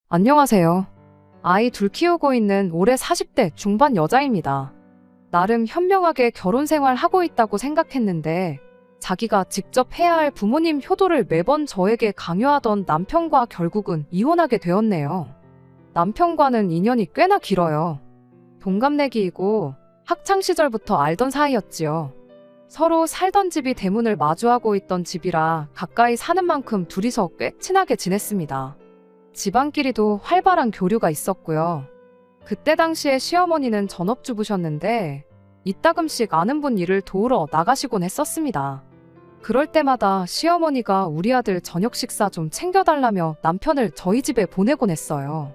안녕하세요. 아이 둘 키우고 있는 올해 40대 중반 여자입니다. 나름 현명하게 결혼 생활 하고 있다고 생각했는데 자기가 직접 해야 할 부모님 효도를 매번 저에게 강요하던 남편과 결국은 이혼하게 되었네요. 남편과는 인연이 꽤나 길어요. 동갑내기이고 학창 시절부터 알던 사이였지요. 서로 살던 집이 대문을 마주하고 있던 집이라 가까이 사는 만큼 둘이서 꽤 친하게 지냈습니다. 집안끼리도 활발한 교류가 있었고요. 그때 당시에 시어머니는 전업주부셨는데 이따금씩 아는 분 일을 도우러 나가시곤 했었습니다. 그럴 때마다 시어머니가 우리 아들 저녁 식사 좀 챙겨달라며 남편을 저희 집에 보내곤 했어요.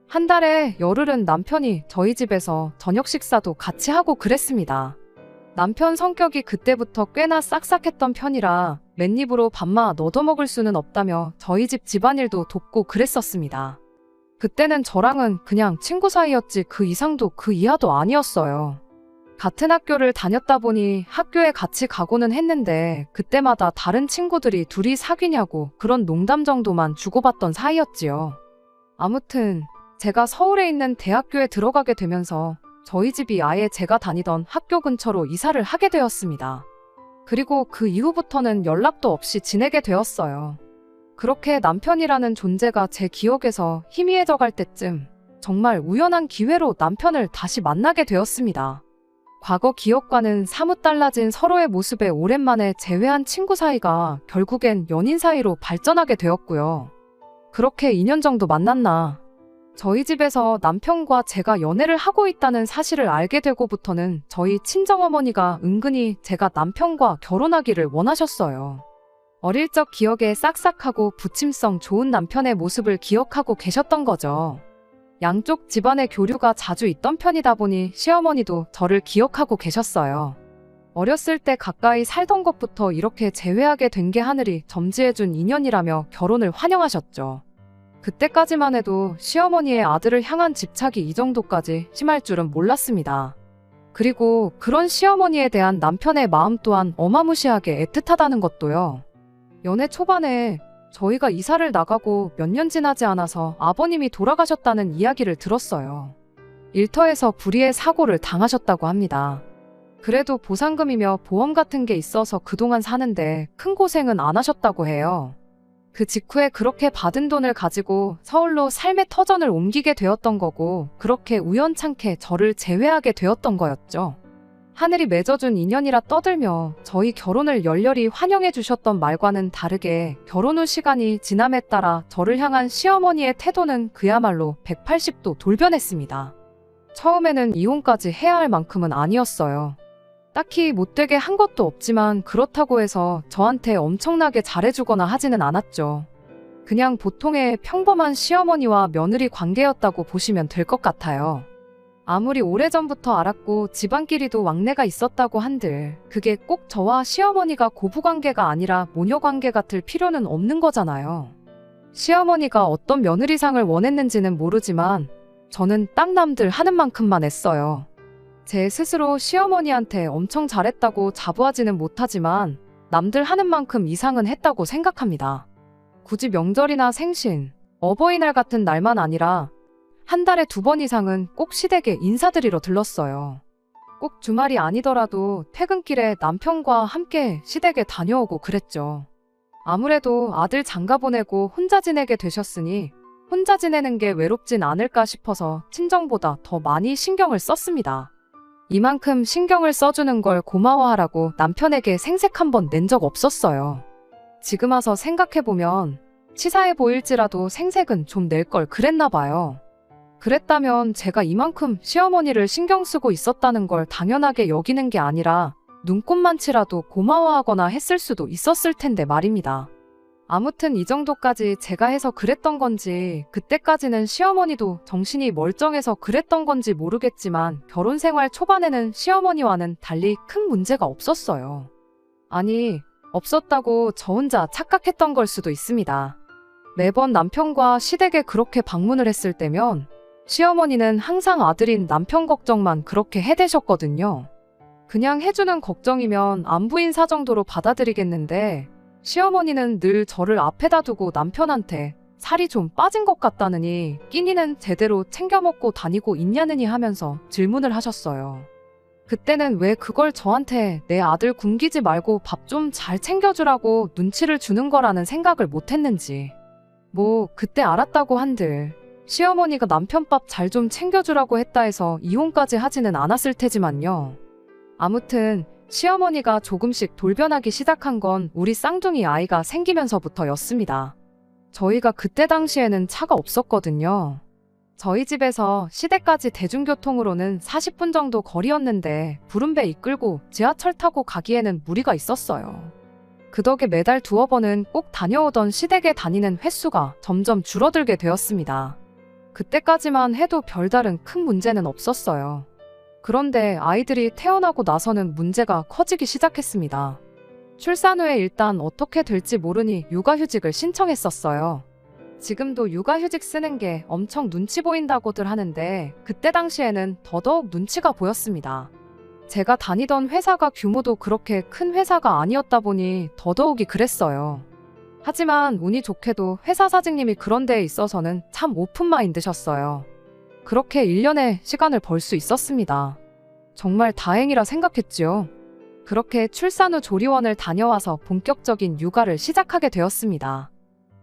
한 달에 열흘은 남편이 저희 집에서 저녁 식사도 같이 하고 그랬습니다. 남편 성격이 그때부터 꽤나 싹싹했던 편이라 맨입으로 밥만 얻어먹을 수는 없다며 저희 집 집안일도 돕고 그랬었습니다. 그때는 저랑은 그냥 친구 사이였지 그 이상도 그 이하도 아니었어요. 같은 학교를 다녔다 보니 학교에 같이 가고는 했는데 그때마다 다른 친구들이 둘이 사귀냐고 그런 농담 정도만 주고받던 사이였지요. 아무튼 제가 서울에 있는 대학교에 들어가게 되면서 저희 집이 아예 제가 다니던 학교 근처로 이사를 하게 되었습니다. 그리고 그 이후부터는 연락도 없이 지내게 되었어요. 그렇게 남편이라는 존재가 제 기억에서 희미해져 갈 때쯤 정말 우연한 기회로 남편을 다시 만나게 되었습니다. 과거 기억과는 사뭇 달라진 서로의 모습에 오랜만에 재회한 친구 사이가 결국엔 연인 사이로 발전하게 되었고요. 그렇게 2년 정도 만났나 저희 집에서 남편과 제가 연애를 하고 있다는 사실을 알게 되고부터는 저희 친정어머니가 은근히 제가 남편과 결혼하기를 원하셨어요. 어릴 적 기억에 싹싹하고 부침성 좋은 남편의 모습을 기억하고 계셨던 거죠. 양쪽 집안의 교류가 자주 있던 편이다 보니 시어머니도 저를 기억하고 계셨어요. 어렸을 때 가까이 살던 것부터 이렇게 재회하게 된 게 하늘이 점지해준 인연이라며 결혼을 환영하셨죠. 그때까지만 해도 시어머니의 아들을 향한 집착이 이 정도까지 심할 줄은 몰랐습니다. 그리고 그런 시어머니에 대한 남편의 마음 또한 어마무시하게 애틋하다는 것도요. 연애 초반에 저희가 이사를 나가고 몇 년 지나지 않아서 아버님이 돌아가셨다는 이야기를 들었어요. 일터에서 불의의 사고를 당하셨다고 합니다. 그래도 보상금이며 보험 같은 게 있어서 그동안 사는데 큰 고생은 안 하셨다고 해요. 그 직후에 그렇게 받은 돈을 가지고 서울로 삶의 터전을 옮기게 되었던 거고 그렇게 우연찮게 저를 재회하게 되었던 거였죠. 하늘이 맺어준 인연이라 떠들며 저희 결혼을 열렬히 환영해 주셨던 말과는 다르게 결혼 후 시간이 지남에 따라 저를 향한 시어머니의 태도는 그야말로 180도 돌변했습니다. 처음에는 이혼까지 해야 할 만큼은 아니었어요. 딱히 못되게 한 것도 없지만 그렇다고 해서 저한테 엄청나게 잘해주거나 하지는 않았죠. 그냥 보통의 평범한 시어머니와 며느리 관계였다고 보시면 될 것 같아요. 아무리 오래전부터 알았고 집안끼리도 왕래가 있었다고 한들 그게 꼭 저와 시어머니가 고부관계가 아니라 모녀관계 같을 필요는 없는 거잖아요. 시어머니가 어떤 며느리상을 원했는지는 모르지만 저는 딱 남들 하는 만큼만 했어요. 제 스스로 시어머니한테 엄청 잘했다고 자부하지는 못하지만 남들 하는 만큼 이상은 했다고 생각합니다. 굳이 명절이나 생신, 어버이날 같은 날만 아니라 한 달에 2번 이상은 꼭 시댁에 인사드리러 들렀어요. 꼭 주말이 아니더라도 퇴근길에 남편과 함께 시댁에 다녀오고 그랬죠. 아무래도 아들 장가 보내고 혼자 지내게 되셨으니 혼자 지내는 게 외롭진 않을까 싶어서 친정보다 더 많이 신경을 썼습니다. 이만큼 신경을 써주는 걸 고마워하라고 남편에게 생색 한 번 낸 적 없었어요. 지금 와서 생각해보면 치사해 보일지라도 생색은 좀 낼 걸 그랬나 봐요. 그랬다면 제가 이만큼 시어머니를 신경 쓰고 있었다는 걸 당연하게 여기는 게 아니라 눈꼽만치라도 고마워하거나 했을 수도 있었을 텐데 말입니다. 아무튼 이 정도까지 제가 해서 그랬던 건지 그때까지는 시어머니도 정신이 멀쩡해서 그랬던 건지 모르겠지만 결혼 생활 초반에는 시어머니와는 달리 큰 문제가 없었어요. 아니, 없었다고 저 혼자 착각했던 걸 수도 있습니다. 매번 남편과 시댁에 그렇게 방문을 했을 때면 시어머니는 항상 아들인 남편 걱정만 그렇게 해대셨거든요. 그냥 해주는 걱정이면 안부인 사 정도로 받아들이겠는데 시어머니는 늘 저를 앞에다 두고 남편한테 살이 좀 빠진 것 같다느니 끼니는 제대로 챙겨 먹고 다니고 있냐느니 하면서 질문을 하셨어요. 그때는 왜 그걸 저한테 내 아들 굶기지 말고 밥 좀 잘 챙겨주라고 눈치를 주는 거라는 생각을 못했는지. 뭐 그때 알았다고 한들 시어머니가 남편 밥 잘 좀 챙겨주라고 했다 해서 이혼까지 하지는 않았을 테지만요. 아무튼 시어머니가 조금씩 돌변하기 시작한 건 우리 쌍둥이 아이가 생기면서부터였습니다. 저희가 그때 당시에는 차가 없었거든요. 저희 집에서 시댁까지 대중교통으로는 40분 정도 거리였는데 부름배 이끌고 지하철 타고 가기에는 무리가 있었어요. 그 덕에 매달 두어 번은 꼭 다녀오던 시댁에 다니는 횟수가 점점 줄어들게 되었습니다. 그때까지만 해도 별다른 큰 문제는 없었어요. 그런데 아이들이 태어나고 나서는 문제가 커지기 시작했습니다. 출산 후에 일단 어떻게 될지 모르니 육아휴직을 신청했었어요. 지금도 육아휴직 쓰는 게 엄청 눈치 보인다고들 하는데 그때 당시에는 더더욱 눈치가 보였습니다. 제가 다니던 회사가 규모도 그렇게 큰 회사가 아니었다 보니 더더욱이 그랬어요. 하지만 운이 좋게도 회사 사장님이 그런 데에 있어서는 참 오픈마인드셨어요. 그렇게 1년의 시간을 벌 수 있었습니다. 정말 다행이라 생각했지요. 그렇게 출산 후 조리원을 다녀와서 본격적인 육아를 시작하게 되었습니다.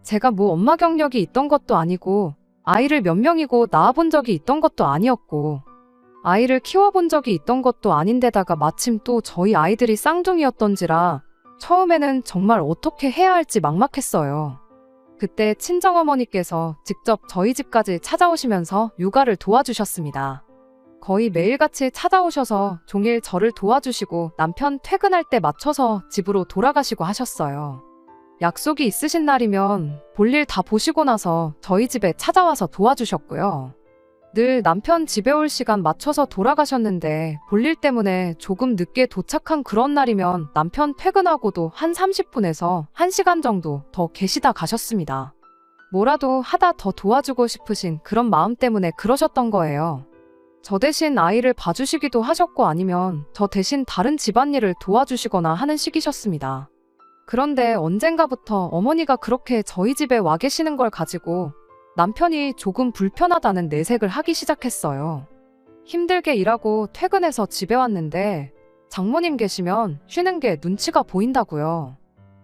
제가 뭐 엄마 경력이 있던 것도 아니고 아이를 몇 명이고 낳아본 적이 있던 것도 아니었고 아이를 키워본 적이 있던 것도 아닌데다가 마침 또 저희 아이들이 쌍둥이였던지라 처음에는 정말 어떻게 해야 할지 막막했어요. 그때 친정어머니께서 직접 저희 집까지 찾아오시면서 육아를 도와주셨습니다. 거의 매일같이 찾아오셔서 종일 저를 도와주시고 남편 퇴근할 때 맞춰서 집으로 돌아가시고 하셨어요. 약속이 있으신 날이면 볼일 다 보시고 나서 저희 집에 찾아와서 도와주셨고요. 늘 남편 집에 올 시간 맞춰서 돌아가셨는데 볼일 때문에 조금 늦게 도착한 그런 날이면 남편 퇴근하고도 한 30분에서 1시간 정도 더 계시다 가셨습니다. 뭐라도 하다 더 도와주고 싶으신 그런 마음 때문에 그러셨던 거예요. 저 대신 아이를 봐주시기도 하셨고 아니면 저 대신 다른 집안일을 도와주시거나 하는 식이셨습니다. 그런데 언젠가부터 어머니가 그렇게 저희 집에 와 계시는 걸 가지고 남편이 조금 불편하다는 내색을 하기 시작했어요. 힘들게 일하고 퇴근해서 집에 왔는데 장모님 계시면 쉬는 게 눈치가 보인다고요.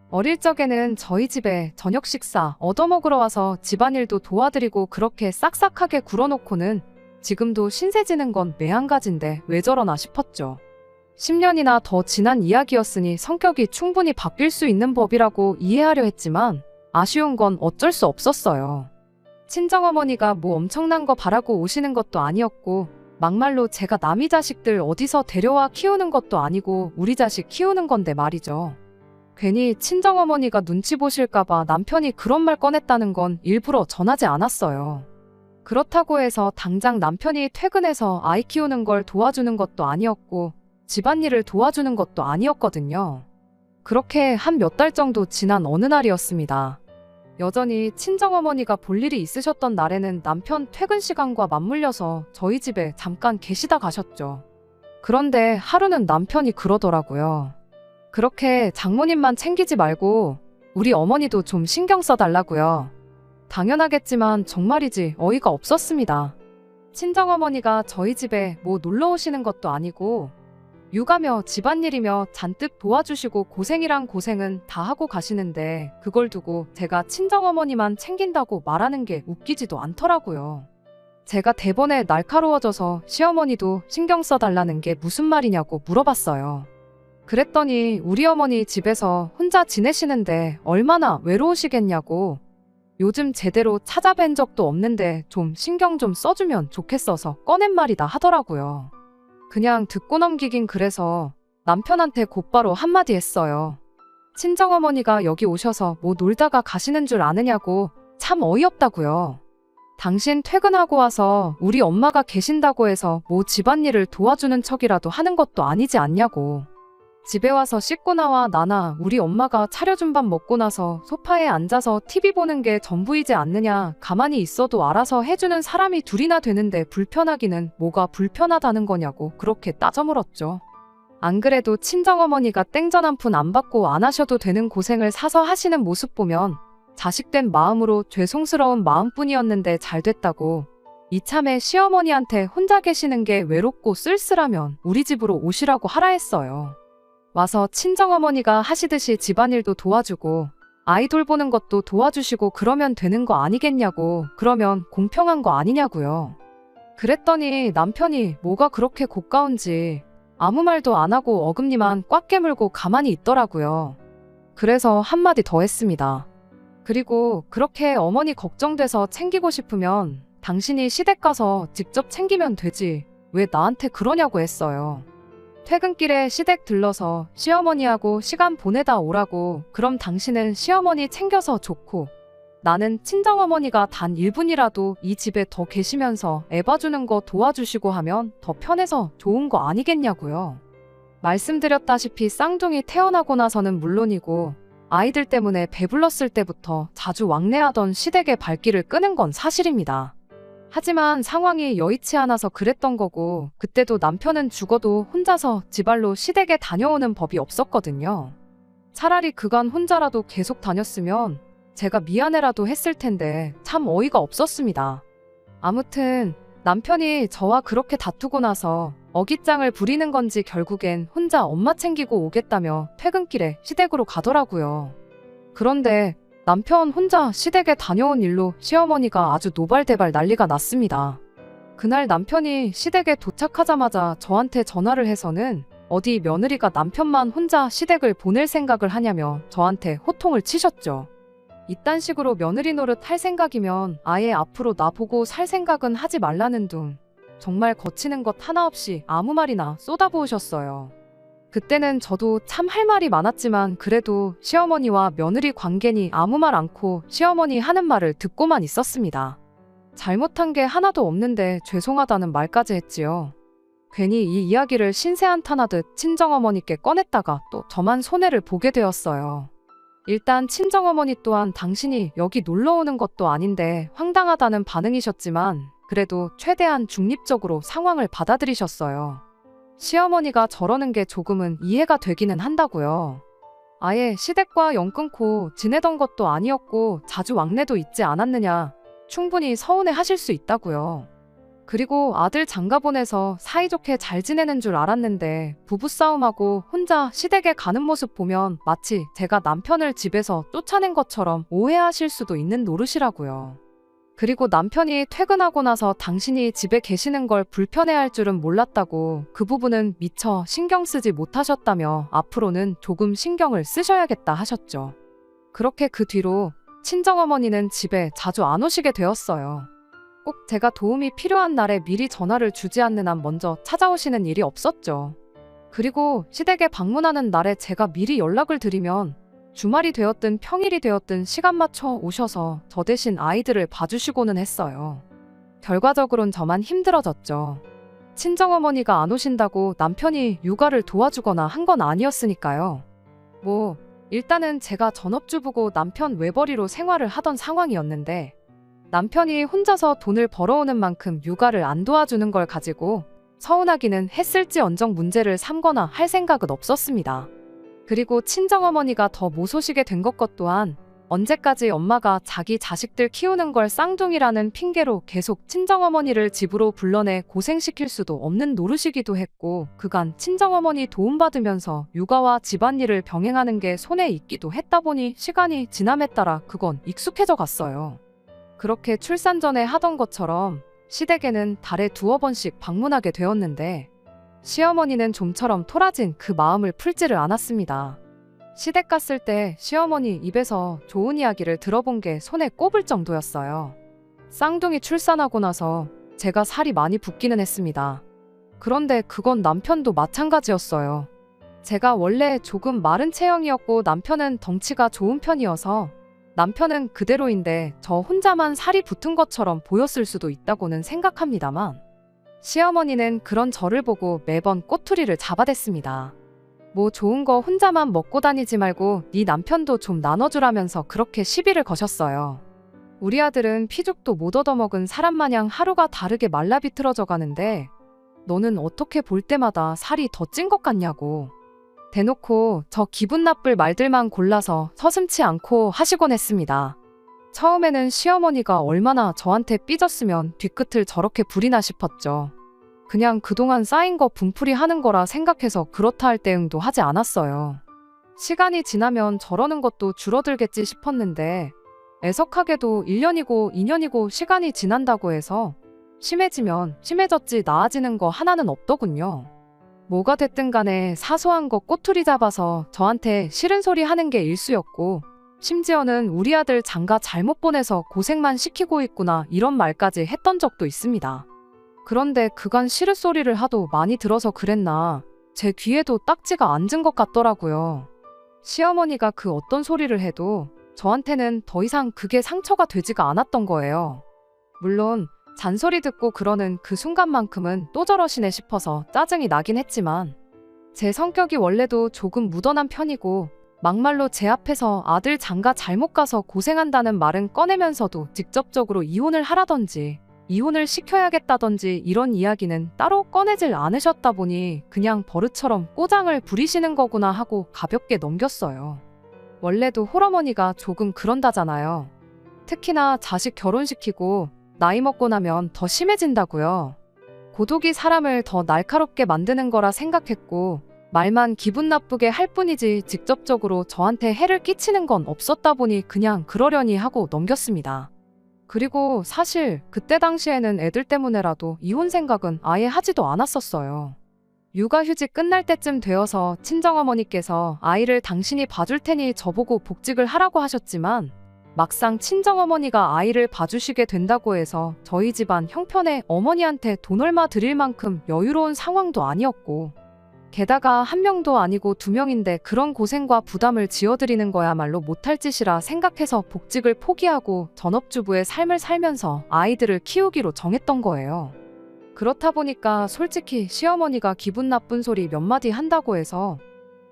어릴 적에는 저희 집에 저녁 식사 얻어먹으러 와서 집안일도 도와드리고 그렇게 싹싹하게 굴어놓고는 지금도 신세 지는 건 매한가지인데 왜 저러나 싶었죠. 10년이나 더 지난 이야기였으니 성격이 충분히 바뀔 수 있는 법이라고 이해하려 했지만 아쉬운 건 어쩔 수 없었어요. 친정어머니가 뭐 엄청난 거 바라고 오시는 것도 아니었고 막말로 제가 남이 자식들 어디서 데려와 키우는 것도 아니고 우리 자식 키우는 건데 말이죠. 괜히 친정어머니가 눈치 보실까봐 남편이 그런 말 꺼냈다는 건 일부러 전하지 않았어요. 그렇다고 해서 당장 남편이 퇴근해서 아이 키우는 걸 도와주는 것도 아니었고 집안일을 도와주는 것도 아니었거든요. 그렇게 한 몇 달 정도 지난 어느 날이었습니다. 여전히 친정어머니가 볼 일이 있으셨던 날에는 남편 퇴근 시간과 맞물려서 저희 집에 잠깐 계시다 가셨죠. 그런데 하루는 남편이 그러더라고요. 그렇게 장모님만 챙기지 말고 우리 어머니도 좀 신경 써달라고요. 당연하겠지만 정말이지 어이가 없었습니다. 친정어머니가 저희 집에 뭐 놀러 오시는 것도 아니고 육아며 집안일이며 잔뜩 도와주시고 고생이란 고생은 다 하고 가시는데 그걸 두고 제가 친정어머니만 챙긴다고 말하는 게 웃기지도 않더라고요. 제가 대번에 날카로워져서 시어머니도 신경 써달라는 게 무슨 말이냐고 물어봤어요. 그랬더니 우리 어머니 집에서 혼자 지내시는데 얼마나 외로우시겠냐고 요즘 제대로 찾아뵌 적도 없는데 좀 신경 좀 써주면 좋겠어서 꺼낸 말이다 하더라고요. 그냥 듣고 넘기긴 그래서 남편한테 곧바로 한마디 했어요. 친정어머니가 여기 오셔서 뭐 놀다가 가시는 줄 아느냐고 참 어이없다고요. 당신 퇴근하고 와서 우리 엄마가 계신다고 해서 뭐 집안일을 도와주는 척이라도 하는 것도 아니지 않냐고. 집에 와서 씻고 나와 나나 우리 엄마가 차려준 밥 먹고 나서 소파에 앉아서 TV 보는 게 전부이지 않느냐. 가만히 있어도 알아서 해주는 사람이 둘이나 되는데 불편하기는 뭐가 불편하다는 거냐고 그렇게 따져 물었죠. 안 그래도 친정어머니가 땡전 한 푼 안 받고 안 하셔도 되는 고생을 사서 하시는 모습 보면 자식된 마음으로 죄송스러운 마음뿐이었는데 잘 됐다고. 이참에 시어머니한테 혼자 계시는 게 외롭고 쓸쓸하면 우리 집으로 오시라고 하라 했어요. 와서 친정어머니가 하시듯이 집안일도 도와주고 아이 돌보는 것도 도와주시고 그러면 되는 거 아니겠냐고. 그러면 공평한 거 아니냐고요. 그랬더니 남편이 뭐가 그렇게 고가운지 아무 말도 안 하고 어금니만 꽉 깨물고 가만히 있더라고요. 그래서 한마디 더 했습니다. 그리고 그렇게 어머니 걱정돼서 챙기고 싶으면 당신이 시댁 가서 직접 챙기면 되지. 왜 나한테 그러냐고 했어요. 퇴근길에 시댁 들러서 시어머니하고 시간 보내다 오라고. 그럼 당신은 시어머니 챙겨서 좋고 나는 친정어머니가 단 1분이라도 이 집에 더 계시면서 애 봐주는 거 도와주시고 하면 더 편해서 좋은 거 아니겠냐고요. 말씀드렸다시피 쌍둥이 태어나고 나서는 물론이고 아이들 때문에 배불렀을 때부터 자주 왕래하던 시댁의 발길을 끄는 건 사실입니다. 하지만 상황이 여의치 않아서 그랬던 거고 그때도 남편은 죽어도 혼자서 지발로 시댁에 다녀오는 법이 없었거든요. 차라리 그간 혼자라도 계속 다녔으면 제가 미안해라도 했을 텐데 참 어이가 없었습니다. 아무튼 남편이 저와 그렇게 다투고 나서 어깃장을 부리는 건지 결국엔 혼자 엄마 챙기고 오겠다며 퇴근길에 시댁으로 가더라고요. 그런데 남편 혼자 시댁에 다녀온 일로 시어머니가 아주 노발대발 난리가 났습니다. 그날 남편이 시댁에 도착하자마자 저한테 전화를 해서는 어디 며느리가 남편만 혼자 시댁을 보낼 생각을 하냐며 저한테 호통을 치셨죠. 이딴 식으로 며느리 노릇 할 생각이면 아예 앞으로 나보고 살 생각은 하지 말라는 둥. 정말 거치는 것 하나 없이 아무 말이나 쏟아부으셨어요. 그때는 저도 참 할 말이 많았지만 그래도 시어머니와 며느리 관계니 아무 말 않고 시어머니 하는 말을 듣고만 있었습니다. 잘못한 게 하나도 없는데 죄송하다는 말까지 했지요. 괜히 이 이야기를 신세한탄하듯 친정어머니께 꺼냈다가 또 저만 손해를 보게 되었어요. 일단 친정어머니 또한 당신이 여기 놀러 오는 것도 아닌데 황당하다는 반응이셨지만 그래도 최대한 중립적으로 상황을 받아들이셨어요. 시어머니가 저러는 게 조금은 이해가 되기는 한다고요. 아예 시댁과 연 끊고 지내던 것도 아니었고 자주 왕래도 있지 않았느냐. 충분히 서운해 하실 수 있다고요. 그리고 아들 장가 보내서 사이좋게 잘 지내는 줄 알았는데 부부싸움하고 혼자 시댁에 가는 모습 보면 마치 제가 남편을 집에서 쫓아낸 것처럼 오해하실 수도 있는 노릇이라고요. 그리고 남편이 퇴근하고 나서 당신이 집에 계시는 걸 불편해할 줄은 몰랐다고 그 부분은 미처 신경 쓰지 못하셨다며 앞으로는 조금 신경을 쓰셔야겠다 하셨죠. 그렇게 그 뒤로 친정어머니는 집에 자주 안 오시게 되었어요. 꼭 제가 도움이 필요한 날에 미리 전화를 주지 않는 한 먼저 찾아오시는 일이 없었죠. 그리고 시댁에 방문하는 날에 제가 미리 연락을 드리면 주말이 되었든 평일이 되었든 시간 맞춰 오셔서 저 대신 아이들을 봐주시고는 했어요. 결과적으론 저만 힘들어졌죠. 친정어머니가 안 오신다고 남편이 육아를 도와주거나 한 건 아니었으니까요. 일단은 제가 전업주부고 남편 외벌이로 생활을 하던 상황이었는데 남편이 혼자서 돈을 벌어오는 만큼 육아를 안 도와주는 걸 가지고 서운하기는 했을지언정 문제를 삼거나 할 생각은 없었습니다. 그리고 친정어머니가 더 모소시게 된 것 또한 언제까지 엄마가 자기 자식들 키우는 걸 쌍둥이라는 핑계로 계속 친정어머니를 집으로 불러내 고생시킬 수도 없는 노릇이기도 했고 그간 친정어머니 도움받으면서 육아와 집안일을 병행하는 게 손에 익기도 했다 보니 시간이 지남에 따라 그건 익숙해져 갔어요. 그렇게 출산 전에 하던 것처럼 시댁에는 달에 2-3번씩 방문하게 되었는데 시어머니는 좀처럼 토라진 그 마음을 풀지를 않았습니다. 시댁 갔을 때 시어머니 입에서 좋은 이야기를 들어본 게 손에 꼽을 정도였어요. 쌍둥이 출산하고 나서 제가 살이 많이 붓기는 했습니다. 그런데 그건 남편도 마찬가지였어요. 제가 원래 조금 마른 체형이었고 남편은 덩치가 좋은 편이어서 남편은 그대로인데 저 혼자만 살이 붙은 것처럼 보였을 수도 있다고는 생각합니다만 시어머니는 그런 저를 보고 매번 꼬투리를 잡아댔습니다. 좋은 거 혼자만 먹고 다니지 말고 네 남편도 좀 나눠주라면서 그렇게 시비를 거셨어요. 우리 아들은 피죽도 못 얻어먹은 사람 마냥 하루가 다르게 말라 비틀어져 가는데 너는 어떻게 볼 때마다 살이 더 찐 것 같냐고. 대놓고 저 기분 나쁠 말들만 골라서 서슴치 않고 하시곤 했습니다. 처음에는 시어머니가 얼마나 저한테 삐졌으면 뒤끝을 저렇게 부리나 싶었죠. 그냥 그동안 쌓인 거 분풀이 하는 거라 생각해서 그렇다 할 대응도 하지 않았어요. 시간이 지나면 저러는 것도 줄어들겠지 싶었는데 애석하게도 1년이고 2년이고 시간이 지난다고 해서 심해지면 심해졌지 나아지는 거 하나는 없더군요. 뭐가 됐든 간에 사소한 거 꼬투리 잡아서 저한테 싫은 소리 하는 게 일쑤였고, 심지어는 우리 아들 장가 잘못 보내서 고생만 시키고 있구나 이런 말까지 했던 적도 있습니다. 그런데 그간 싫은 소리를 하도 많이 들어서 그랬나 제 귀에도 딱지가 앉은 것 같더라고요. 시어머니가 그 어떤 소리를 해도 저한테는 더 이상 그게 상처가 되지가 않았던 거예요. 물론 잔소리 듣고 그러는 그 순간만큼은 또 저러시네 싶어서 짜증이 나긴 했지만, 제 성격이 원래도 조금 무던한 편이고 막말로 제 앞에서 아들 장가 잘못 가서 고생한다는 말은 꺼내면서도 직접적으로 이혼을 하라던지 이혼을 시켜야겠다던지 이런 이야기는 따로 꺼내질 않으셨다 보니 그냥 버릇처럼 꼬장을 부리시는 거구나 하고 가볍게 넘겼어요. 원래도 홀어머니가 조금 그런다잖아요. 특히나 자식 결혼시키고 나이 먹고 나면 더 심해진다고요. 고독이 사람을 더 날카롭게 만드는 거라 생각했고 말만 기분 나쁘게 할 뿐이지 직접적으로 저한테 해를 끼치는 건 없었다 보니 그냥 그러려니 하고 넘겼습니다. 그리고 사실 그때 당시에는 애들 때문에라도 이혼 생각은 아예 하지도 않았었어요. 육아휴직 끝날 때쯤 되어서 친정어머니께서 아이를 당신이 봐줄 테니 저보고 복직을 하라고 하셨지만 막상 친정어머니가 아이를 봐주시게 된다고 해서 저희 집안 형편에 어머니한테 돈 얼마 드릴 만큼 여유로운 상황도 아니었고, 게다가 한 명도 아니고 두 명인데 그런 고생과 부담을 지어드리는 거야말로 못할 짓이라 생각해서 복직을 포기하고 전업주부의 삶을 살면서 아이들을 키우기로 정했던 거예요. 그렇다 보니까 솔직히 시어머니가 기분 나쁜 소리 몇 마디 한다고 해서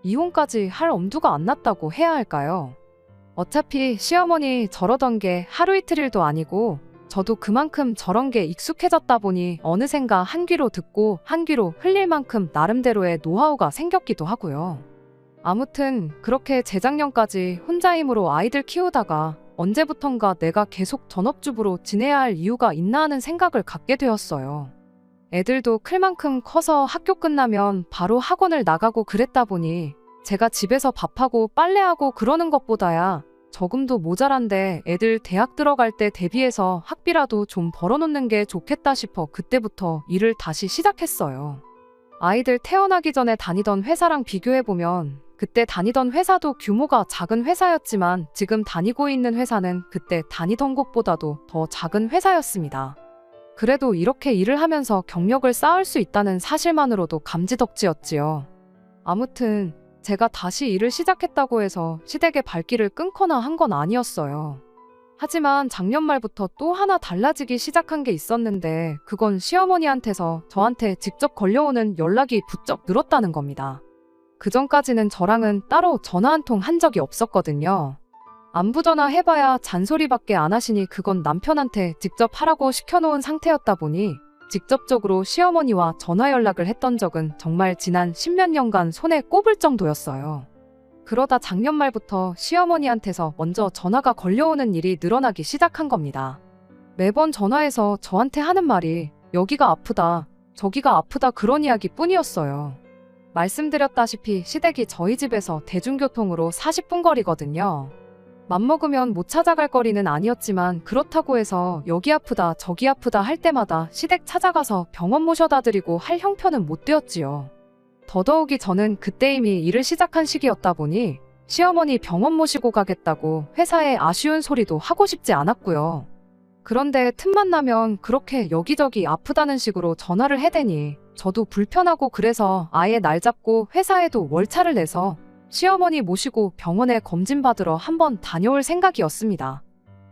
이혼까지 할 엄두가 안 났다고 해야 할까요? 어차피 시어머니 저러던 게 하루 이틀일도 아니고 저도 그만큼 저런 게 익숙해졌다 보니 어느샌가 한 귀로 듣고 한 귀로 흘릴 만큼 나름대로의 노하우가 생겼기도 하고요. 아무튼 그렇게 재작년까지 혼자 힘으로 아이들 키우다가 언제부턴가 내가 계속 전업주부로 지내야 할 이유가 있나 하는 생각을 갖게 되었어요. 애들도 클 만큼 커서 학교 끝나면 바로 학원을 나가고 그랬다 보니 제가 집에서 밥하고 빨래하고 그러는 것보다야 저금도 모자란데 애들 대학 들어갈 때 대비해서 학비라도 좀 벌어놓는 게 좋겠다 싶어 그때부터 일을 다시 시작했어요. 아이들 태어나기 전에 다니던 회사랑 비교해보면 그때 다니던 회사도 규모가 작은 회사였지만 지금 다니고 있는 회사는 그때 다니던 곳보다도 더 작은 회사였습니다. 그래도 이렇게 일을 하면서 경력을 쌓을 수 있다는 사실만으로도 감지덕지였지요. 아무튼 제가 다시 일을 시작했다고 해서 시댁의 발길을 끊거나 한 건 아니었어요. 하지만 작년 말부터 또 하나 달라지기 시작한 게 있었는데 그건 시어머니한테서 저한테 직접 걸려오는 연락이 부쩍 늘었다는 겁니다. 그전까지는 저랑은 따로 전화 한 통 한 적이 없었거든요. 안부전화 해봐야 잔소리밖에 안 하시니 그건 남편한테 직접 하라고 시켜놓은 상태였다 보니 직접적으로 시어머니와 전화 연락을 했던 적은 정말 지난 10몇 년간 손에 꼽을 정도였어요. 그러다 작년 말부터 시어머니한테서 먼저 전화가 걸려오는 일이 늘어나기 시작한 겁니다. 매번 전화해서 저한테 하는 말이 여기가 아프다, 저기가 아프다 그런 이야기 뿐이었어요. 말씀드렸다시피 시댁이 저희 집에서 대중교통으로 40분 거리거든요. 맘먹으면 못 찾아갈 거리는 아니었지만 그렇다고 해서 여기 아프다 저기 아프다 할 때마다 시댁 찾아가서 병원 모셔다 드리고 할 형편은 못 되었지요. 더더욱이 저는 그때 이미 일을 시작한 시기였다 보니 시어머니 병원 모시고 가겠다고 회사에 아쉬운 소리도 하고 싶지 않았고요. 그런데 틈만 나면 그렇게 여기저기 아프다는 식으로 전화를 해대니 저도 불편하고 그래서 아예 날 잡고 회사에도 월차를 내서 시어머니 모시고 병원에 검진받으러 한번 다녀올 생각이었습니다.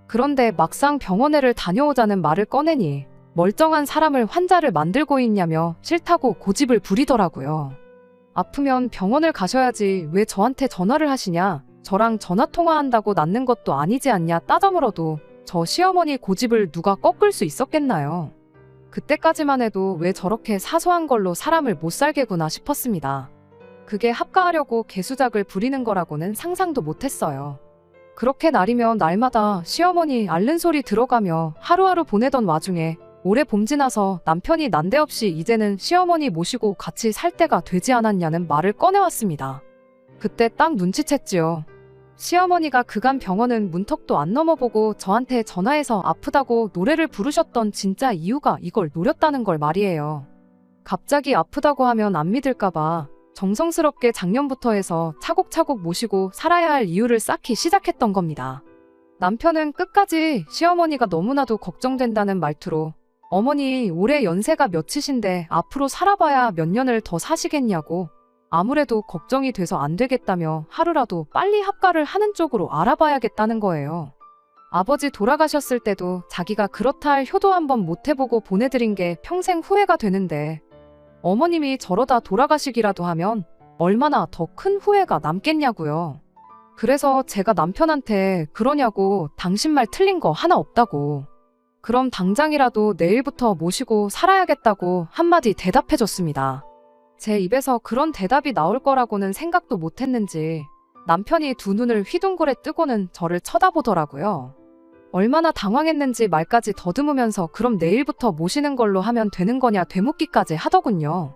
그런데 막상 병원에를 다녀오자는 말을 꺼내니 멀쩡한 사람을 환자를 만들고 있냐며 싫다고 고집을 부리더라고요. 아프면 병원을 가셔야지 왜 저한테 전화를 하시냐, 저랑 전화통화한다고 낫는 것도 아니지 않냐 따져물어도 저 시어머니 고집을 누가 꺾을 수 있었겠나요? 그때까지만 해도 왜 저렇게 사소한 걸로 사람을 못 살게구나 싶었습니다. 그게 합가하려고 개수작을 부리는 거라고는 상상도 못했어요. 그렇게 날이면 날마다 시어머니 앓는 소리 들어가며 하루하루 보내던 와중에 올해 봄 지나서 남편이 난데없이 이제는 시어머니 모시고 같이 살 때가 되지 않았냐는 말을 꺼내왔습니다. 그때 딱 눈치챘지요. 시어머니가 그간 병원은 문턱도 안 넘어보고 저한테 전화해서 아프다고 노래를 부르셨던 진짜 이유가 이걸 노렸다는 걸 말이에요. 갑자기 아프다고 하면 안 믿을까봐 정성스럽게 작년부터 해서 차곡차곡 모시고 살아야 할 이유를 쌓기 시작했던 겁니다. 남편은 끝까지 시어머니가 너무나도 걱정된다는 말투로 어머니 올해 연세가 몇이신데 앞으로 살아봐야 몇 년을 더 사시겠냐고 아무래도 걱정이 돼서 안 되겠다며 하루라도 빨리 합가를 하는 쪽으로 알아봐야겠다는 거예요. 아버지 돌아가셨을 때도 자기가 그렇다 할 효도 한번 못 해보고 보내드린 게 평생 후회가 되는데 어머님이 저러다 돌아가시기라도 하면 얼마나 더 큰 후회가 남겠냐고요. 그래서 제가 남편한테 그러냐고 당신 말 틀린 거 하나 없다고. 그럼 당장이라도 내일부터 모시고 살아야겠다고 한마디 대답해줬습니다. 제 입에서 그런 대답이 나올 거라고는 생각도 못했는지 남편이 두 눈을 휘둥그레 뜨고는 저를 쳐다보더라고요. 얼마나 당황했는지 말까지 더듬으면서 그럼 내일부터 모시는 걸로 하면 되는 거냐 되묻기까지 하더군요.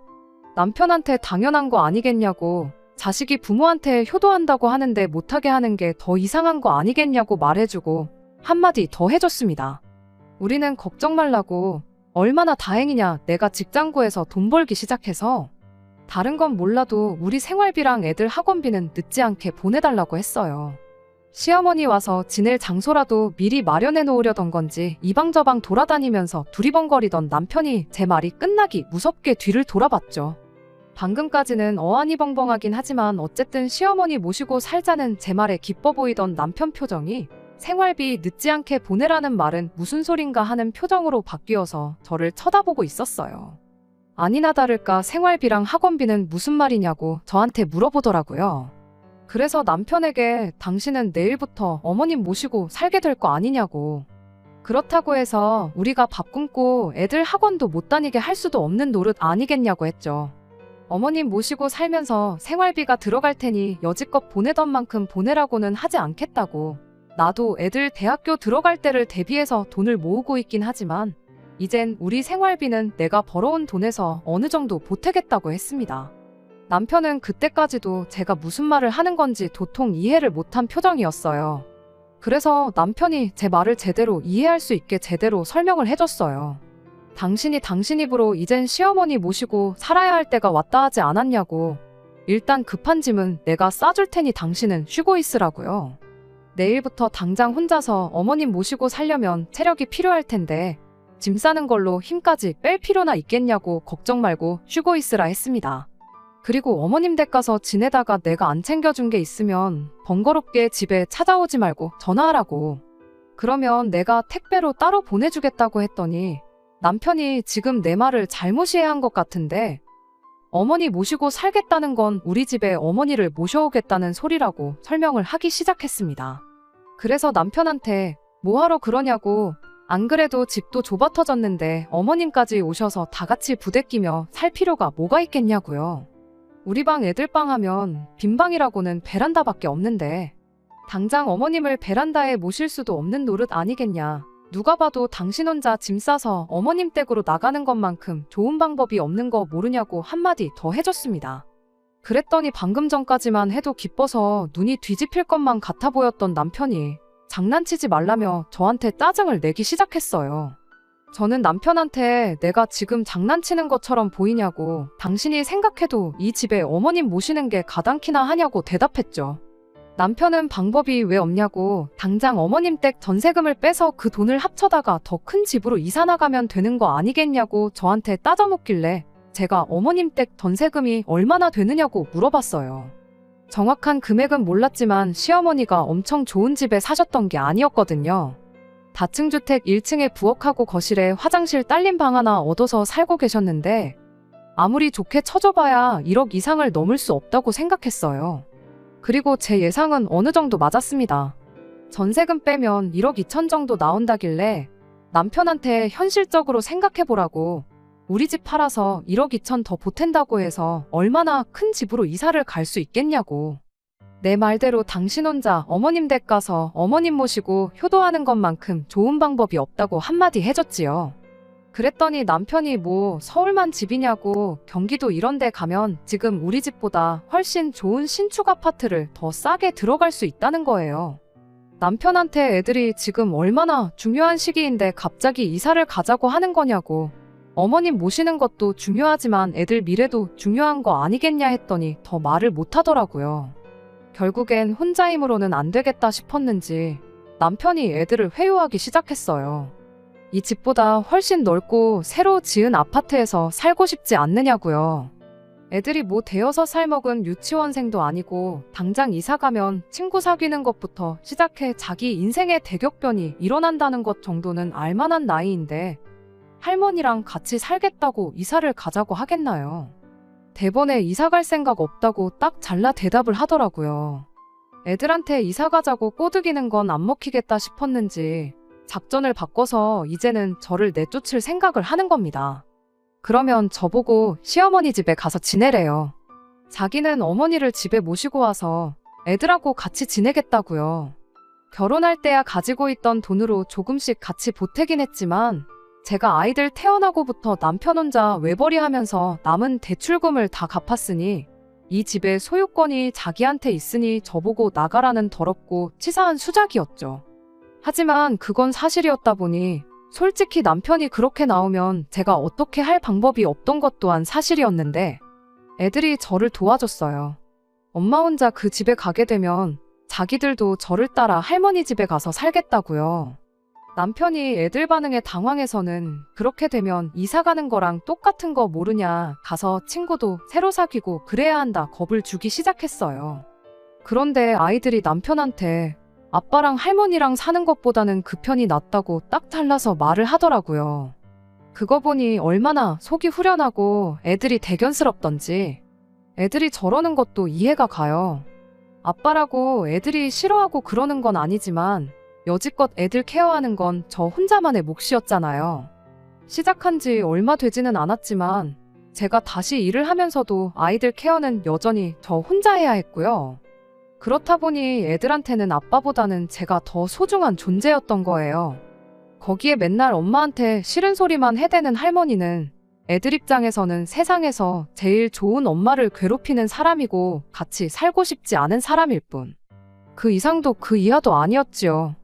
남편한테 당연한 거 아니겠냐고 자식이 부모한테 효도한다고 하는데 못하게 하는 게 더 이상한 거 아니겠냐고 말해주고 한마디 더 해줬습니다. 우리는 걱정 말라고 얼마나 다행이냐 내가 직장 구해서 돈 벌기 시작해서 다른 건 몰라도 우리 생활비랑 애들 학원비는 늦지 않게 보내달라고 했어요. 시어머니 와서 지낼 장소라도 미리 마련해 놓으려던 건지 이방저방 돌아다니면서 두리번거리던 남편이 제 말이 끝나기 무섭게 뒤를 돌아봤죠. 방금까지는 어안이 벙벙하긴 하지만 어쨌든 시어머니 모시고 살자는 제 말에 기뻐 보이던 남편 표정이 생활비 늦지 않게 보내라는 말은 무슨 소린가 하는 표정으로 바뀌어서 저를 쳐다보고 있었어요. 아니나 다를까 생활비랑 학원비는 무슨 말이냐고 저한테 물어보더라고요. 그래서 남편에게 당신은 내일부터 어머님 모시고 살게 될 거 아니냐고. 그렇다고 해서 우리가 밥 굶고 애들 학원도 못 다니게 할 수도 없는 노릇 아니겠냐고 했죠. 어머님 모시고 살면서 생활비가 들어갈 테니 여지껏 보내던 만큼 보내라고는 하지 않겠다고. 나도 애들 대학교 들어갈 때를 대비해서 돈을 모으고 있긴 하지만 이젠 우리 생활비는 내가 벌어온 돈에서 어느 정도 보태겠다고 했습니다. 남편은 그때까지도 제가 무슨 말을 하는 건지 도통 이해를 못한 표정이었어요. 그래서 남편이 제 말을 제대로 이해할 수 있게 제대로 설명을 해줬어요. 당신이 당신 입으로 이젠 시어머니 모시고 살아야 할 때가 왔다 하지 않았냐고. 일단 급한 짐은 내가 싸줄 테니 당신은 쉬고 있으라고요. 내일부터 당장 혼자서 어머님 모시고 살려면 체력이 필요할 텐데 짐 싸는 걸로 힘까지 뺄 필요나 있겠냐고 걱정 말고 쉬고 있으라 했습니다. 그리고 어머님 댁 가서 지내다가 내가 안 챙겨준 게 있으면 번거롭게 집에 찾아오지 말고 전화하라고. 그러면 내가 택배로 따로 보내주겠다고 했더니 남편이 지금 내 말을 잘못 이해한 것 같은데 어머니 모시고 살겠다는 건 우리 집에 어머니를 모셔오겠다는 소리라고 설명을 하기 시작했습니다. 그래서 남편한테 뭐하러 그러냐고 안 그래도 집도 좁아 터졌는데 어머님까지 오셔서 다 같이 부대끼며 살 필요가 뭐가 있겠냐고요. 우리 방 애들 방 하면 빈 방이라고는 베란다밖에 없는데 당장 어머님을 베란다에 모실 수도 없는 노릇 아니겠냐. 누가 봐도 당신 혼자 짐 싸서 어머님 댁으로 나가는 것만큼 좋은 방법이 없는 거 모르냐고 한마디 더 해줬습니다. 그랬더니 방금 전까지만 해도 기뻐서 눈이 뒤집힐 것만 같아 보였던 남편이 장난치지 말라며 저한테 짜증을 내기 시작했어요. 저는 남편한테 내가 지금 장난치는 것처럼 보이냐고 당신이 생각해도 이 집에 어머님 모시는 게 가당키나 하냐고 대답했죠. 남편은 방법이 왜 없냐고 당장 어머님 댁 전세금을 빼서 그 돈을 합쳐다가 더 큰 집으로 이사 나가면 되는 거 아니겠냐고 저한테 따져묻길래 제가 어머님 댁 전세금이 얼마나 되느냐고 물어봤어요. 정확한 금액은 몰랐지만 시어머니가 엄청 좋은 집에 사셨던 게 아니었거든요. 다층주택 1층에 부엌하고 거실에 화장실 딸린 방 하나 얻어서 살고 계셨는데 아무리 좋게 쳐줘봐야 1억 이상을 넘을 수 없다고 생각했어요. 그리고 제 예상은 어느 정도 맞았습니다. 전세금 빼면 1억 2천 정도 나온다길래 남편한테 현실적으로 생각해보라고 우리 집 팔아서 1억 2천 더 보탠다고 해서 얼마나 큰 집으로 이사를 갈 수 있겠냐고. 내 말대로 당신 혼자 어머님 댁 가서 어머님 모시고 효도하는 것만큼 좋은 방법이 없다고 한마디 해줬지요. 그랬더니 남편이 뭐 서울만 집이냐고 경기도 이런 데 가면 지금 우리 집보다 훨씬 좋은 신축 아파트를 더 싸게 들어갈 수 있다는 거예요. 남편한테 애들이 지금 얼마나 중요한 시기인데 갑자기 이사를 가자고 하는 거냐고, 어머님 모시는 것도 중요하지만 애들 미래도 중요한 거 아니겠냐 했더니 더 말을 못 하더라고요. 결국엔 혼자 힘으로는 안 되겠다 싶었는지 남편이 애들을 회유하기 시작했어요. 이 집보다 훨씬 넓고 새로 지은 아파트에서 살고 싶지 않느냐고요. 애들이 뭐 대여섯 살 먹은 유치원생도 아니고 당장 이사 가면 친구 사귀는 것부터 시작해 자기 인생의 대격변이 일어난다는 것 정도는 알만한 나이인데 할머니랑 같이 살겠다고 이사를 가자고 하겠나요? 대번에 이사 갈 생각 없다고 딱 잘라 대답을 하더라고요. 애들한테 이사 가자고 꼬드기는 건 안 먹히겠다 싶었는지 작전을 바꿔서 이제는 저를 내쫓을 생각을 하는 겁니다. 그러면 저보고 시어머니 집에 가서 지내래요. 자기는 어머니를 집에 모시고 와서 애들하고 같이 지내겠다고요. 결혼할 때야 가지고 있던 돈으로 조금씩 같이 보태긴 했지만 제가 아이들 태어나고부터 남편 혼자 외벌이 하면서 남은 대출금을 다 갚았으니 이 집의 소유권이 자기한테 있으니 저보고 나가라는 더럽고 치사한 수작이었죠. 하지만 그건 사실이었다 보니 솔직히 남편이 그렇게 나오면 제가 어떻게 할 방법이 없던 것 또한 사실이었는데 애들이 저를 도와줬어요. 엄마 혼자 그 집에 가게 되면 자기들도 저를 따라 할머니 집에 가서 살겠다고요. 남편이 애들 반응에 당황해서는 그렇게 되면 이사 가는 거랑 똑같은 거 모르냐, 가서 친구도 새로 사귀고 그래야 한다 겁을 주기 시작했어요. 그런데 아이들이 남편한테 아빠랑 할머니랑 사는 것보다는 그 편이 낫다고 딱 잘라서 말을 하더라고요. 그거 보니 얼마나 속이 후련하고 애들이 대견스럽던지. 애들이 저러는 것도 이해가 가요. 아빠라고 애들이 싫어하고 그러는 건 아니지만 여지껏 애들 케어하는 건 저 혼자만의 몫이었잖아요. 시작한 지 얼마 되지는 않았지만 제가 다시 일을 하면서도 아이들 케어는 여전히 저 혼자 해야 했고요. 그렇다 보니 애들한테는 아빠보다는 제가 더 소중한 존재였던 거예요. 거기에 맨날 엄마한테 싫은 소리만 해대는 할머니는 애들 입장에서는 세상에서 제일 좋은 엄마를 괴롭히는 사람이고 같이 살고 싶지 않은 사람일 뿐. 그 이상도 그 이하도 아니었지요.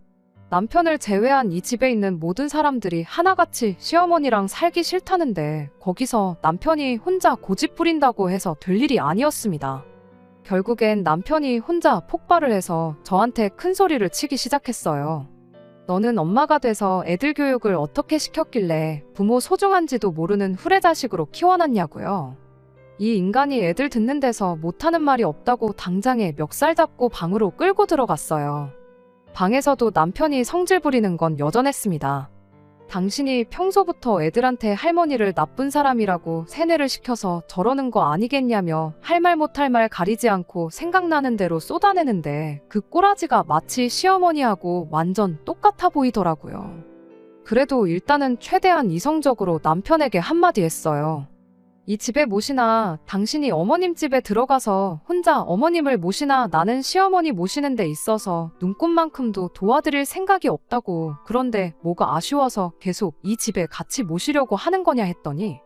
남편을 제외한 이 집에 있는 모든 사람들이 하나같이 시어머니랑 살기 싫다는데 거기서 남편이 혼자 고집 부린다고 해서 될 일이 아니었습니다. 결국엔 남편이 혼자 폭발을 해서 저한테 큰 소리를 치기 시작했어요. 너는 엄마가 돼서 애들 교육을 어떻게 시켰길래 부모 소중한지도 모르는 후레자식으로 키워놨냐고요. 이 인간이 애들 듣는 데서 못하는 말이 없다고 당장에 멱살 잡고 방으로 끌고 들어갔어요. 방에서도 남편이 성질 부리는 건 여전했습니다. 당신이 평소부터 애들한테 할머니를 나쁜 사람이라고 세뇌를 시켜서 저러는 거 아니겠냐며 할 말 못할 말 가리지 않고 생각나는 대로 쏟아내는데 그 꼬라지가 마치 시어머니하고 완전 똑같아 보이더라고요. 그래도 일단은 최대한 이성적으로 남편에게 한마디 했어요. 이 집에 모시나 당신이 어머님 집에 들어가서 혼자 어머님을 모시나 나는 시어머니 모시는 데 있어서 눈꼽만큼도 도와드릴 생각이 없다고. 그런데 뭐가 아쉬워서 계속 이 집에 같이 모시려고 하는 거냐 했더니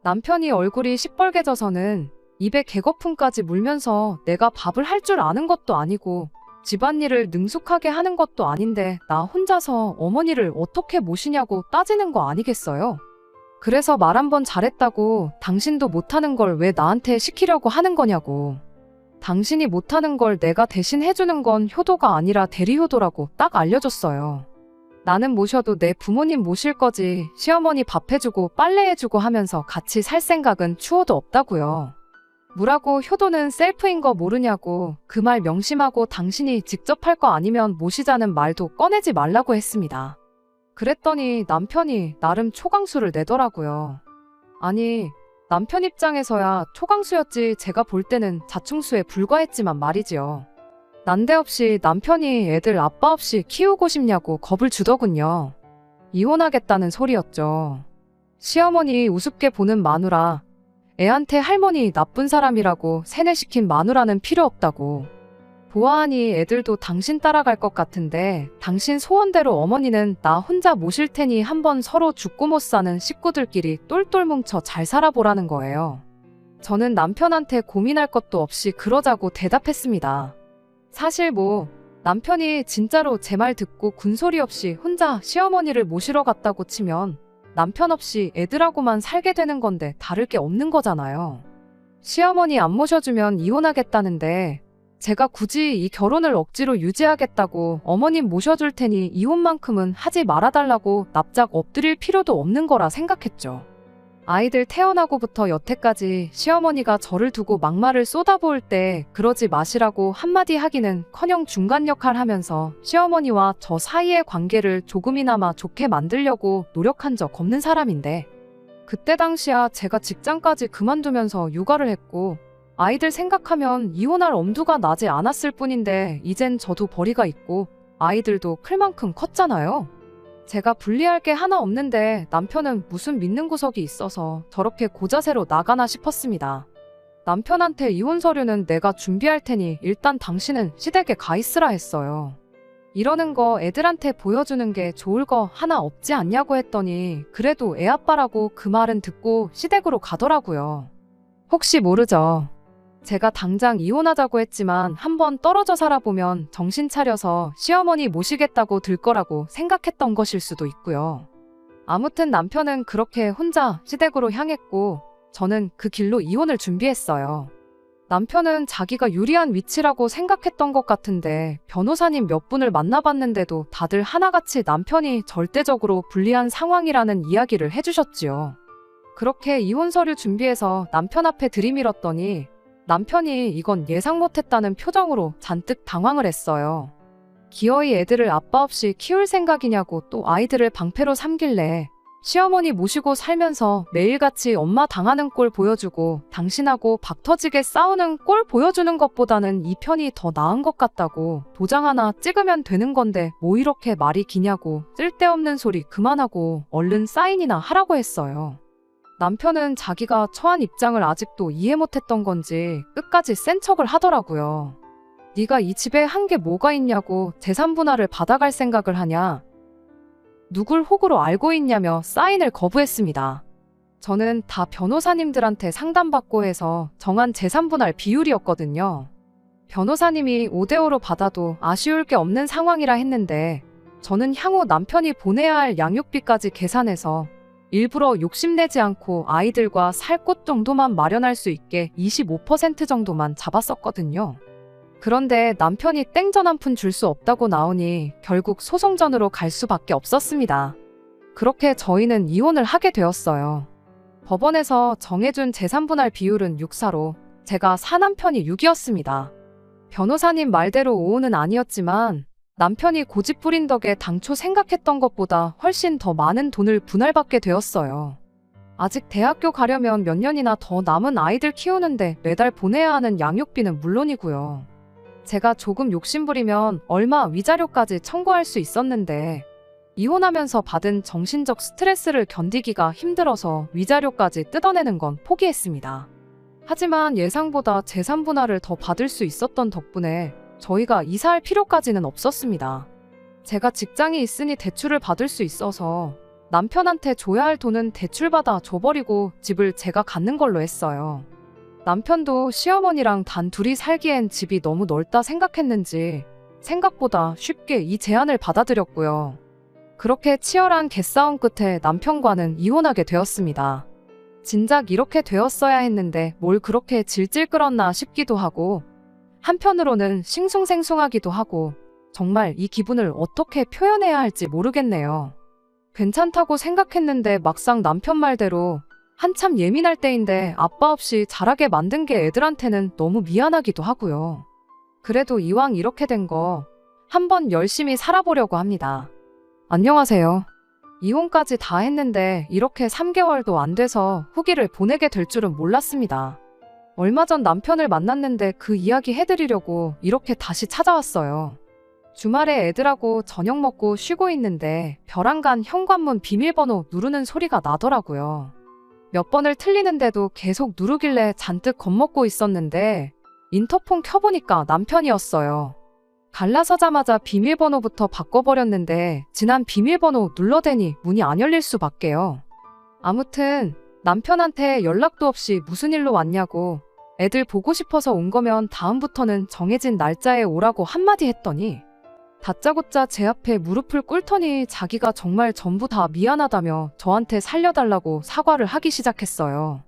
남편이 얼굴이 시뻘개져서는 입에 개거품까지 물면서 내가 밥을 할 줄 아는 것도 아니고 집안일을 능숙하게 하는 것도 아닌데 나 혼자서 어머니를 어떻게 모시냐고 따지는 거 아니겠어요? 그래서 말 한 번 잘했다고 당신도 못하는 걸 왜 나한테 시키려고 하는 거냐고. 당신이 못하는 걸 내가 대신 해주는 건 효도가 아니라 대리효도라고 딱 알려줬어요. 나는 모셔도 내 부모님 모실 거지 시어머니 밥 해주고 빨래 해주고 하면서 같이 살 생각은 추호도 없다고요. 무라고 효도는 셀프인 거 모르냐고 그 말 명심하고 당신이 직접 할 거 아니면 모시자는 말도 꺼내지 말라고 했습니다. 그랬더니 남편이 나름 초강수를 내더라고요. 아니, 남편 입장에서야 초강수였지 제가 볼 때는 자충수에 불과했지만 말이지요. 난데없이 남편이 애들 아빠 없이 키우고 싶냐고 겁을 주더군요. 이혼하겠다는 소리였죠. 시어머니 우습게 보는 마누라, 애한테 할머니 나쁜 사람이라고 세뇌시킨 마누라는 필요 없다고. 보아하니 애들도 당신 따라갈 것 같은데 당신 소원대로 어머니는 나 혼자 모실 테니 한번 서로 죽고 못 사는 식구들끼리 똘똘 뭉쳐 잘 살아보라는 거예요. 저는 남편한테 고민할 것도 없이 그러자고 대답했습니다. 사실 남편이 진짜로 제 말 듣고 군소리 없이 혼자 시어머니를 모시러 갔다고 치면 남편 없이 애들하고만 살게 되는 건데 다를 게 없는 거잖아요. 시어머니 안 모셔주면 이혼하겠다는데 제가 굳이 이 결혼을 억지로 유지하겠다고 어머님 모셔줄 테니 이혼만큼은 하지 말아달라고 납작 엎드릴 필요도 없는 거라 생각했죠. 아이들 태어나고부터 여태까지 시어머니가 저를 두고 막말을 쏟아부을 때 그러지 마시라고 한마디 하기는커녕 중간 역할 하면서 시어머니와 저 사이의 관계를 조금이나마 좋게 만들려고 노력한 적 없는 사람인데 그때 당시야 제가 직장까지 그만두면서 육아를 했고 아이들 생각하면 이혼할 엄두가 나지 않았을 뿐인데 이젠 저도 벌이가 있고 아이들도 클 만큼 컸잖아요. 제가 불리할 게 하나 없는데 남편은 무슨 믿는 구석이 있어서 저렇게 고자세로 나가나 싶었습니다. 남편한테 이혼 서류는 내가 준비할 테니 일단 당신은 시댁에 가 있으라 했어요. 이러는 거 애들한테 보여주는 게 좋을 거 하나 없지 않냐고 했더니 그래도 애 아빠라고 그 말은 듣고 시댁으로 가더라고요. 혹시 모르죠. 제가 당장 이혼하자고 했지만 한번 떨어져 살아보면 정신 차려서 시어머니 모시겠다고 들 거라고 생각했던 것일 수도 있고요. 아무튼 남편은 그렇게 혼자 시댁으로 향했고 저는 그 길로 이혼을 준비했어요. 남편은 자기가 유리한 위치라고 생각했던 것 같은데 변호사님 몇 분을 만나봤는데도 다들 하나같이 남편이 절대적으로 불리한 상황이라는 이야기를 해주셨지요. 그렇게 이혼 서류 준비해서 남편 앞에 들이밀었더니 남편이 이건 예상 못했다는 표정으로 잔뜩 당황을 했어요. 기어이 애들을 아빠 없이 키울 생각이냐고 또 아이들을 방패로 삼길래 시어머니 모시고 살면서 매일같이 엄마 당하는 꼴 보여주고 당신하고 박 터지게 싸우는 꼴 보여주는 것보다는 이 편이 더 나은 것 같다고 도장 하나 찍으면 되는 건데 뭐 이렇게 말이 기냐고 쓸데없는 소리 그만하고 얼른 사인이나 하라고 했어요. 남편은 자기가 처한 입장을 아직도 이해 못했던 건지 끝까지 센 척을 하더라고요. 네가 이 집에 한 게 뭐가 있냐고 재산 분할을 받아갈 생각을 하냐? 누굴 호구로 알고 있냐며 사인을 거부했습니다. 저는 다 변호사님들한테 상담받고 해서 정한 재산 분할 비율이었거든요. 변호사님이 5대5로 받아도 아쉬울 게 없는 상황이라 했는데 저는 향후 남편이 보내야 할 양육비까지 계산해서 일부러 욕심내지 않고 아이들과 살 곳 정도만 마련할 수 있게 25% 정도만 잡았었거든요. 그런데 남편이 땡전 한 푼 줄 수 없다고 나오니 결국 소송전으로 갈 수밖에 없었습니다. 그렇게 저희는 이혼을 하게 되었어요. 법원에서 정해준 재산분할 비율은 6:4로 제가 사남편이 6이었습니다. 변호사님 말대로 5는 아니었지만 남편이 고집 부린 덕에 당초 생각했던 것보다 훨씬 더 많은 돈을 분할받게 되었어요. 아직 대학교 가려면 몇 년이나 더 남은 아이들 키우는데 매달 보내야 하는 양육비는 물론이고요. 제가 조금 욕심부리면 얼마 위자료까지 청구할 수 있었는데 이혼하면서 받은 정신적 스트레스를 견디기가 힘들어서 위자료까지 뜯어내는 건 포기했습니다. 하지만 예상보다 재산 분할을 더 받을 수 있었던 덕분에 저희가 이사할 필요까지는 없었습니다. 제가 직장이 있으니 대출을 받을 수 있어서 남편한테 줘야 할 돈은 대출받아 줘버리고 집을 제가 갖는 걸로 했어요. 남편도 시어머니랑 단 둘이 살기엔 집이 너무 넓다 생각했는지 생각보다 쉽게 이 제안을 받아들였고요. 그렇게 치열한 개싸움 끝에 남편과는 이혼하게 되었습니다. 진작 이렇게 되었어야 했는데 뭘 그렇게 질질 끌었나 싶기도 하고 한편으로는 싱숭생숭하기도 하고 정말 이 기분을 어떻게 표현해야 할지 모르겠네요. 괜찮다고 생각했는데 막상 남편 말대로 한참 예민할 때인데 아빠 없이 자라게 만든 게 애들한테는 너무 미안하기도 하고요. 그래도 이왕 이렇게 된 거 한번 열심히 살아보려고 합니다. 안녕하세요. 이혼까지 다 했는데 이렇게 3개월도 안 돼서 후기를 보내게 될 줄은 몰랐습니다. 얼마 전 남편을 만났는데 그 이야기 해드리려고 이렇게 다시 찾아왔어요. 주말에 애들하고 저녁 먹고 쉬고 있는데 벼랑간 현관문 비밀번호 누르는 소리가 나더라고요. 몇 번을 틀리는데도 계속 누르길래 잔뜩 겁먹고 있었는데 인터폰 켜보니까 남편이었어요. 갈라서자마자 비밀번호부터 바꿔버렸는데 지난 비밀번호 눌러대니 문이 안 열릴 수밖에요. 아무튼 남편한테 연락도 없이 무슨 일로 왔냐고 애들 보고 싶어서 온 거면 다음부터는 정해진 날짜에 오라고 한마디 했더니 다짜고짜 제 앞에 무릎을 꿇더니 자기가 정말 전부 다 미안하다며 저한테 살려달라고 사과를 하기 시작했어요.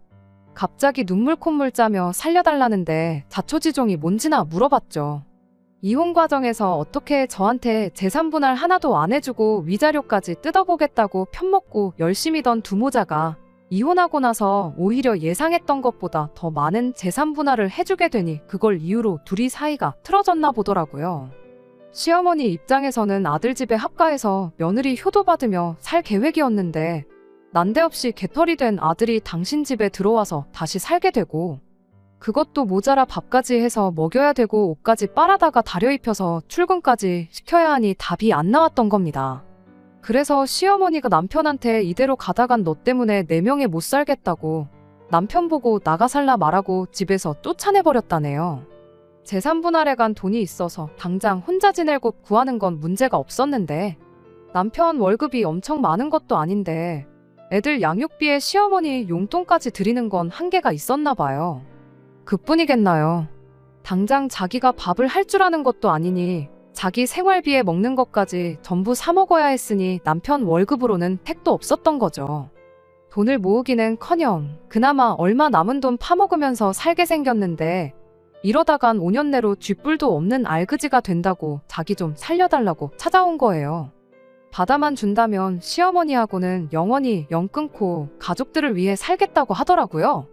갑자기 눈물 콧물 짜며 살려달라는데 자초지종이 뭔지나 물어봤죠. 이혼 과정에서 어떻게 저한테 재산 분할 하나도 안 해주고 위자료까지 뜯어보겠다고 편먹고 열심히 던 두모자가 이혼하고 나서 오히려 예상했던 것보다 더 많은 재산 분할을 해주게 되니 그걸 이유로 둘이 사이가 틀어졌나 보더라고요. 시어머니 입장에서는 아들 집에 합가해서 며느리 효도 받으며 살 계획이었는데 난데없이 개털이 된 아들이 당신 집에 들어와서 다시 살게 되고 그것도 모자라 밥까지 해서 먹여야 되고 옷까지 빨아다가 다려입혀서 출근까지 시켜야 하니 답이 안 나왔던 겁니다. 그래서 시어머니가 남편한테 이대로 가다간 너 때문에 4명에 못 살겠다고 남편 보고 나가 살라 말하고 집에서 쫓아내버렸다네요. 재산 분할에 간 돈이 있어서 당장 혼자 지낼 곳 구하는 건 문제가 없었는데 남편 월급이 엄청 많은 것도 아닌데 애들 양육비에 시어머니 용돈까지 드리는 건 한계가 있었나 봐요. 그뿐이겠나요. 당장 자기가 밥을 할 줄 아는 것도 아니니 자기 생활비에 먹는 것까지 전부 사 먹어야 했으니 남편 월급으로는 택도 없었던 거죠. 돈을 모으기는커녕 그나마 얼마 남은 돈 파먹으면서 살게 생겼는데 이러다간 5년 내로 쥐뿔도 없는 알그지가 된다고 자기 좀 살려달라고 찾아온 거예요. 받아만 준다면 시어머니하고는 영원히 연 끊고 가족들을 위해 살겠다고 하더라고요.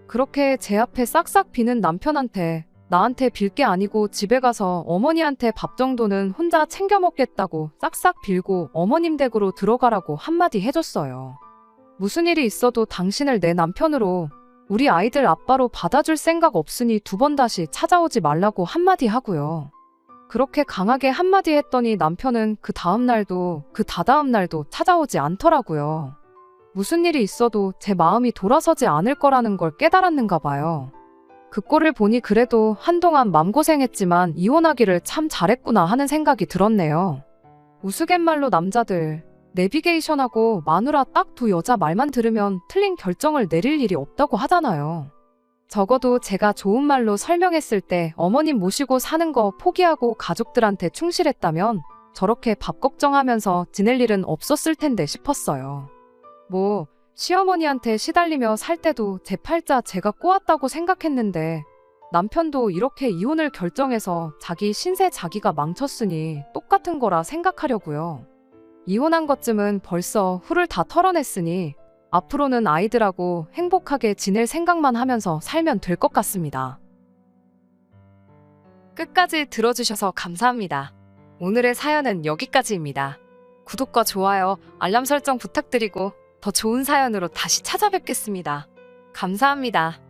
그렇게 제 앞에 싹싹 비는 남편한테 나한테 빌 게 아니고 집에 가서 어머니한테 밥 정도는 혼자 챙겨 먹겠다고 싹싹 빌고 어머님 댁으로 들어가라고 한마디 해줬어요. 무슨 일이 있어도 당신을 내 남편으로 우리 아이들 아빠로 받아줄 생각 없으니 2번 다시 찾아오지 말라고 한마디 하고요. 그렇게 강하게 한마디 했더니 남편은 그 다음 날도 그 다다음 날도 찾아오지 않더라고요. 무슨 일이 있어도 제 마음이 돌아서지 않을 거라는 걸 깨달았는가 봐요. 그 꼴을 보니 그래도 한동안 맘고생했지만 이혼하기를 참 잘했구나 하는 생각이 들었네요. 우스갯말로 남자들 내비게이션하고 마누라 딱 2 여자 말만 들으면 틀린 결정을 내릴 일이 없다고 하잖아요. 적어도 제가 좋은 말로 설명했을 때 어머님 모시고 사는 거 포기하고 가족들한테 충실했다면 저렇게 밥 걱정하면서 지낼 일은 없었을 텐데 싶었어요. 시어머니한테 시달리며 살 때도 제 팔자 제가 꼬았다고 생각했는데 남편도 이렇게 이혼을 결정해서 자기 신세 자기가 망쳤으니 똑같은 거라 생각하려고요. 이혼한 것쯤은 벌써 후를 다 털어냈으니 앞으로는 아이들하고 행복하게 지낼 생각만 하면서 살면 될 것 같습니다. 끝까지 들어주셔서 감사합니다. 오늘의 사연은 여기까지입니다. 구독과 좋아요, 알람 설정 부탁드리고 더 좋은 사연으로 다시 찾아뵙겠습니다. 감사합니다.